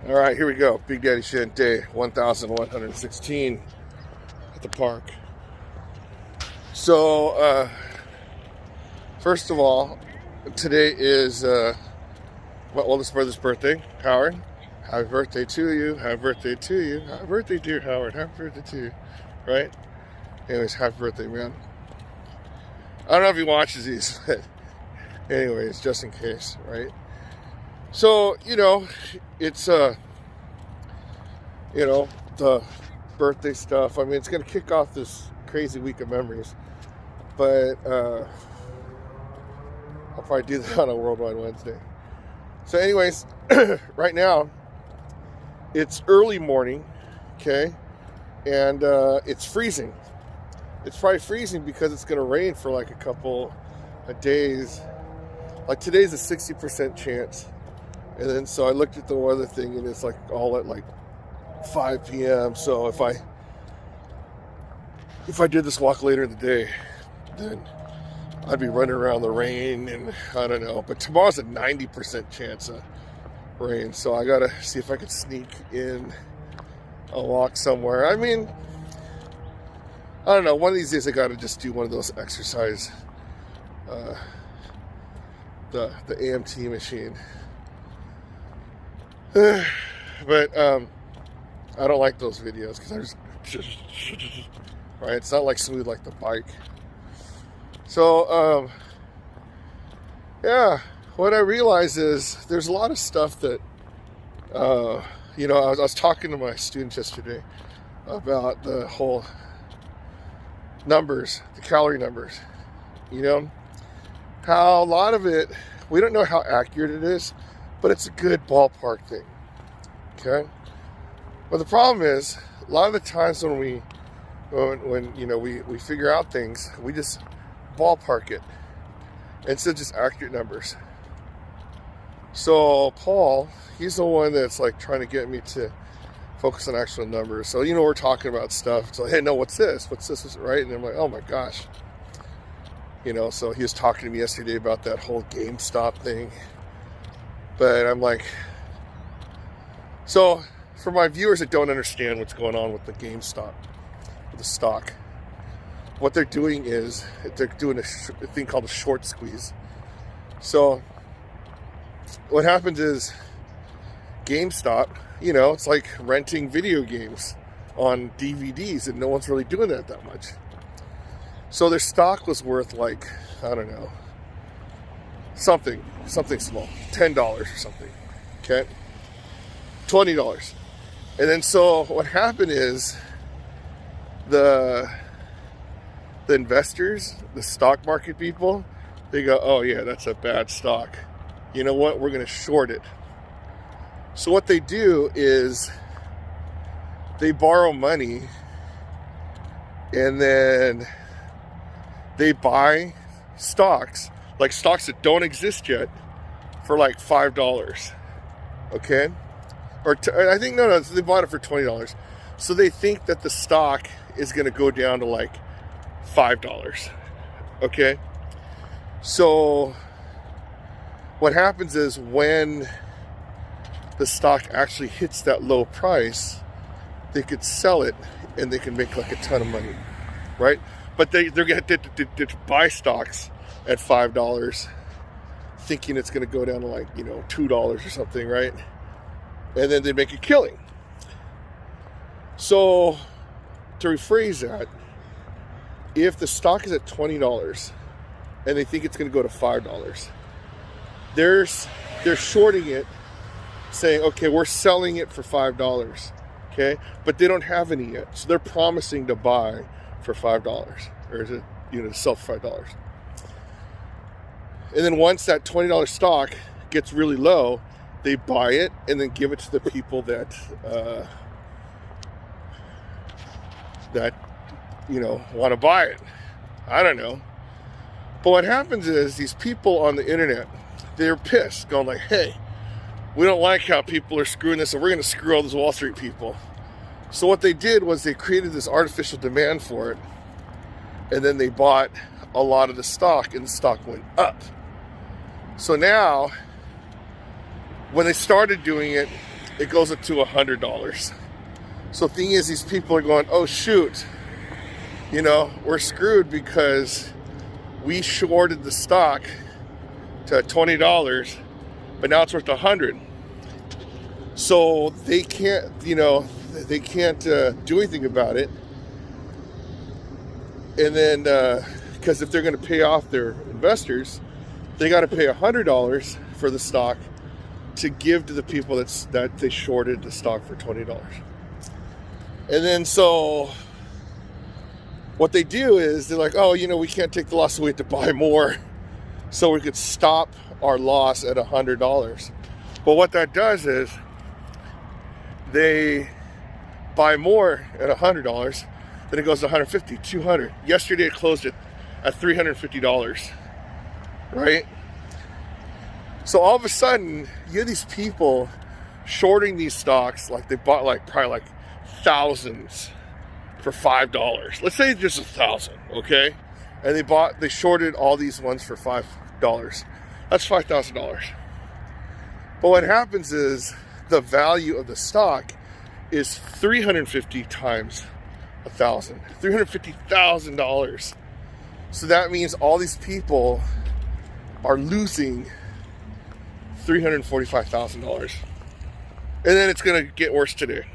All right, here we go. Big Daddy Shit Day 1116 at the park. So, first of all, today is my oldest brother's birthday, Howard. Happy birthday to you. Happy birthday to you. Happy birthday, dear Howard. Happy birthday to you. Right? Anyways, happy birthday, man. I don't know if he watches these, but anyways, just in case, right? So, it's, the birthday stuff. I mean, it's going to kick off this crazy week of memories. But I'll probably do that on a Worldwide Wednesday. So anyways, right now, it's early morning, okay? And it's freezing. It's probably freezing because it's going to rain for like a couple of days. Like today's a 60% chance. And then so I looked at the weather thing and it's like all at like 5 p.m. So if I did this walk later in the day, then I'd be running around the rain and I don't know. But tomorrow's a 90% chance of rain. So I got to see if I can sneak in a walk somewhere. I mean, I don't know. One of these days I got to just do one of those exercise, the AMT machine. But I don't like those videos because there's right. It's not like smooth like the bike. So yeah, what I realize is there's a lot of stuff that I was talking to my students yesterday about the whole numbers, the calorie numbers. How a lot of it, we don't know how accurate it is, but it's a good ballpark thing. Okay? But the problem is, a lot of the times when we figure out things, we just ballpark it instead of just accurate numbers. So Paul, he's the one that's like trying to get me to focus on actual numbers. So we're talking about stuff. It's like, hey, no, what's this? What's this? Right? And I'm like, oh my gosh. So he was talking to me yesterday about that whole GameStop thing. But I'm like, so for my viewers that don't understand what's going on with the GameStop, with the stock, what they're doing is they're doing a thing called a short squeeze. So what happens is GameStop, it's like renting video games on DVDs, and no one's really doing that much. So their stock was worth like, I don't know, something small, $10 or something, okay? $20. And then so what happened is the investors, the stock market people, they go, oh yeah, that's a bad stock. You know what? We're going to short it. So what they do is they borrow money and then they buy stocks, like stocks that don't exist yet, for like $5. Okay? Or I think, no, they bought it for $20. So they think that the stock is going to go down to like $5. Okay? So what happens is when the stock actually hits that low price, they could sell it and they can make like a ton of money, right? But they're going to buy stocks at $5, thinking it's going to go down to like, $2 or something, right? And then they make a killing. So to rephrase that, if the stock is at $20 and they think it's going to go to $5, they're shorting it, saying, okay, we're selling it for $5, okay? But they don't have any yet. So they're promising to buy for $5, or to sell for $5. And then once that $20 stock gets really low, they buy it and then give it to the people that want to buy it. I don't know. But what happens is these people on the internet, they're pissed, going like, hey, we don't like how people are screwing this, and we're going to screw all those Wall Street people. So what they did was they created this artificial demand for it, and then they bought a lot of the stock, and the stock went up. So now, when they started doing it, it goes up to $100. So the thing is, these people are going, oh shoot, you know, we're screwed because we shorted the stock to $20, but now it's worth $100. So they can't, you know, they can't do anything about it. And then, because if they're going to pay off their investors, they got to pay $100 for the stock to give to the people that they shorted the stock for $20. And then so what they do is they're like, oh, you know, we can't take the loss, so we have to buy more so we could stop our loss at $100. But what that does is they buy more at $100, then it goes to $150, $200. Yesterday it closed at $350, right? So all of a sudden, you have these people shorting these stocks, like they bought like probably like thousands for $5. Let's say just 1,000, okay? And they shorted all these ones for $5. That's $5,000. But what happens is the value of the stock is 350 times 1,000, $350,000. So that means all these people are losing $345,000. And then it's going to get worse today.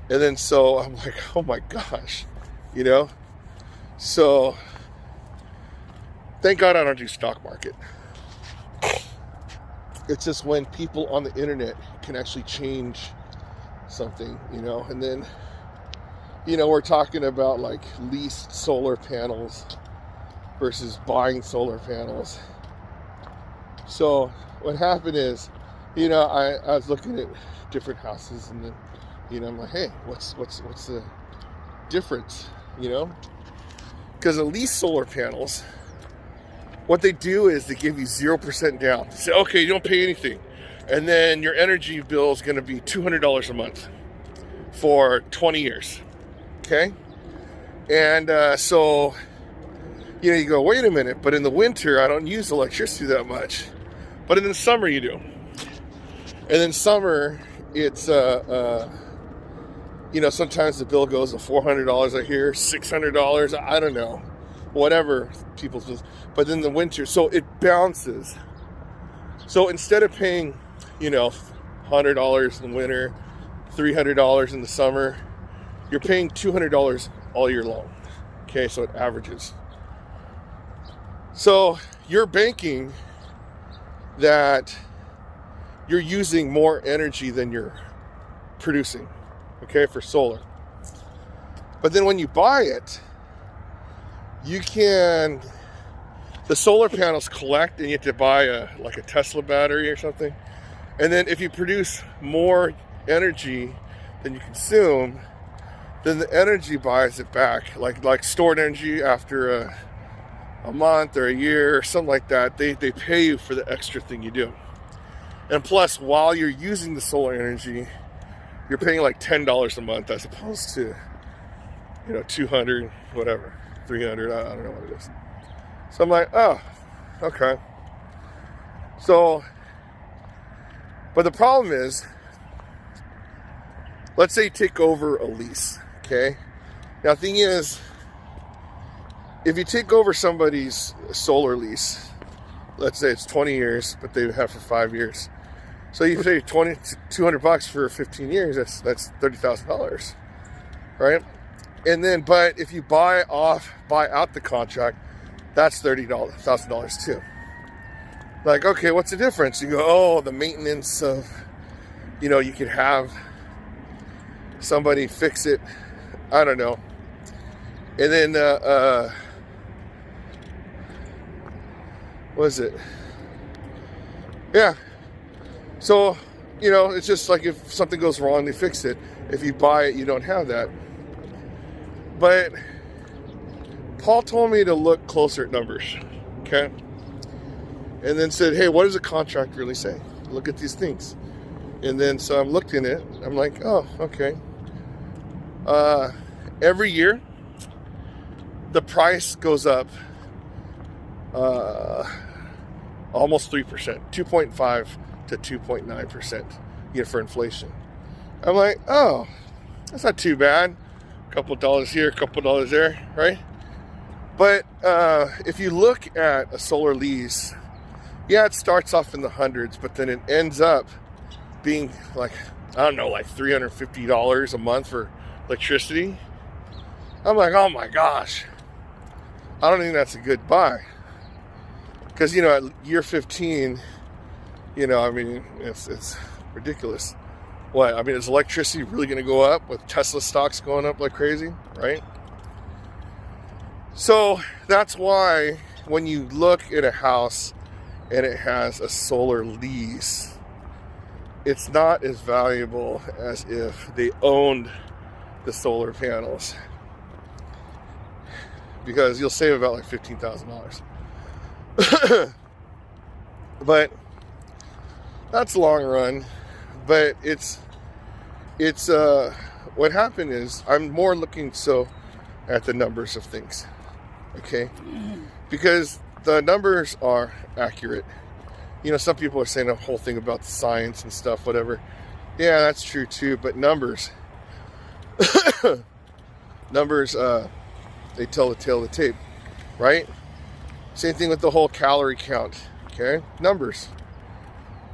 And then so I'm like, oh my gosh, you know? So thank God I don't do stock market. It's just when people on the internet can actually change something, you know? And then, you know, we're talking about like leased solar panels versus buying solar panels. So what happened is, you know, I was looking at different houses, and then, you know, I'm like, hey, what's the difference, you know? Because the leased solar panels, what they do is they give you 0% down. They say, okay, you don't pay anything. And then your energy bill is going to be $200 a month for 20 years. Okay? And so, you know, you go, wait a minute, but in the winter, I don't use electricity that much. But in the summer, you do. And in summer, it's, you know, sometimes the bill goes to $400, I hear, $600, I don't know. Whatever people's, but in the winter, so it bounces. So instead of paying, you know, $100 in the winter, $300 in the summer, you're paying $200 all year long. Okay, so it averages. So you're banking that you're using more energy than you're producing, okay, for solar. But then when you buy it, the solar panels collect, and you have to buy like a Tesla battery or something. And then if you produce more energy than you consume, then the energy buys it back, like stored energy after a month or a year or something like that. They pay you for the extra thing you do. And plus, while you're using the solar energy, you're paying like $10 a month as opposed to, you know, $200, whatever, $300, I don't know what it is. So I'm like, oh, okay. So, but the problem is, let's say you take over a lease, okay? Now, the thing is, if you take over somebody's solar lease, let's say it's 20 years, but they have for 5 years. So you pay $200 for 15 years, that's $30,000, right? And then, but if you buy out the contract, that's $30,000 too. Like, okay, what's the difference? You go, oh, the maintenance of, you know, you could have somebody fix it. I don't know. And then, what is it? Yeah. So, you know, it's just like if something goes wrong, they fix it. If you buy it, you don't have that. But Paul told me to look closer at numbers, okay? And then said, hey, what does the contract really say? Look at these things. And then, so I'm looking at it. I'm like, oh, okay. Every year, the price goes up almost 3%, 2.5 to 2.9% for inflation. I'm like, oh, that's not too bad. A couple dollars here, a couple dollars there, right? But if you look at a solar lease, yeah, it starts off in the hundreds, but then it ends up being like, I don't know, like $350 a month for electricity. I'm like, oh my gosh, I don't think that's a good buy. Because, at year 15, it's ridiculous. What? I mean, is electricity really going to go up with Tesla stocks going up like crazy, right? So that's why when you look at a house and it has a solar lease, it's not as valuable as if they owned the solar panels. Because you'll save about like $15,000. But that's long run. But it's what happened is I'm more looking at the numbers of things, okay? Because the numbers are accurate. Some people are saying a whole thing about the science and stuff, whatever. Yeah, that's true too. But numbers, they tell the tale of the tape, right? Same thing with the whole calorie count, okay? Numbers.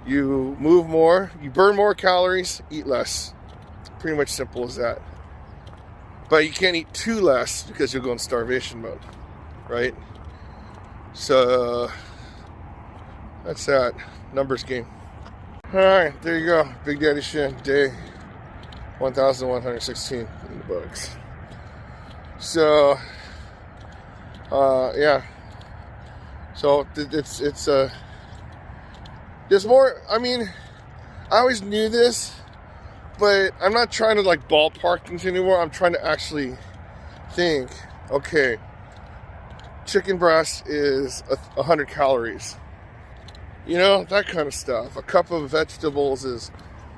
You move more, you burn more calories, eat less. Pretty much simple as that. But you can't eat too less because you'll go in starvation mode, right? So that's that. Numbers game. Alright, there you go. Big Daddy Shin, day 1116 in the books. So yeah. So it's there's more. I mean, I always knew this, but I'm not trying to like ballpark things anymore. I'm trying to actually think, okay, chicken breast is 100 calories. That kind of stuff. A cup of vegetables is,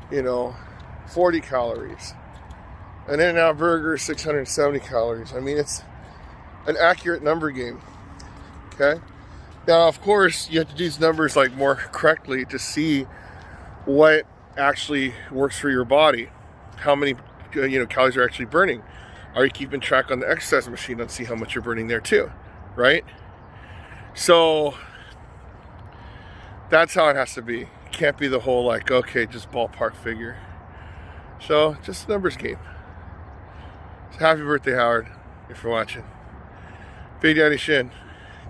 40 calories. An In-N-Out burger is 670 calories. I mean, it's an accurate number game. Okay? Now, of course, you have to do these numbers like more correctly to see what actually works for your body. How many, calories you're actually burning. Are you keeping track on the exercise machine and see how much you're burning there too? Right? So that's how it has to be. It can't be the whole like, okay, just ballpark figure. So just a numbers game. So happy birthday, Howard, if you're watching. Big Daddy Shin,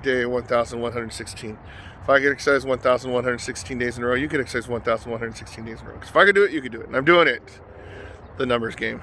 day 1116. If I get exercise 1116 days in a row, you can exercise 1116 days in a row. Because if I can do it, you can do it. And I'm doing it. The numbers game.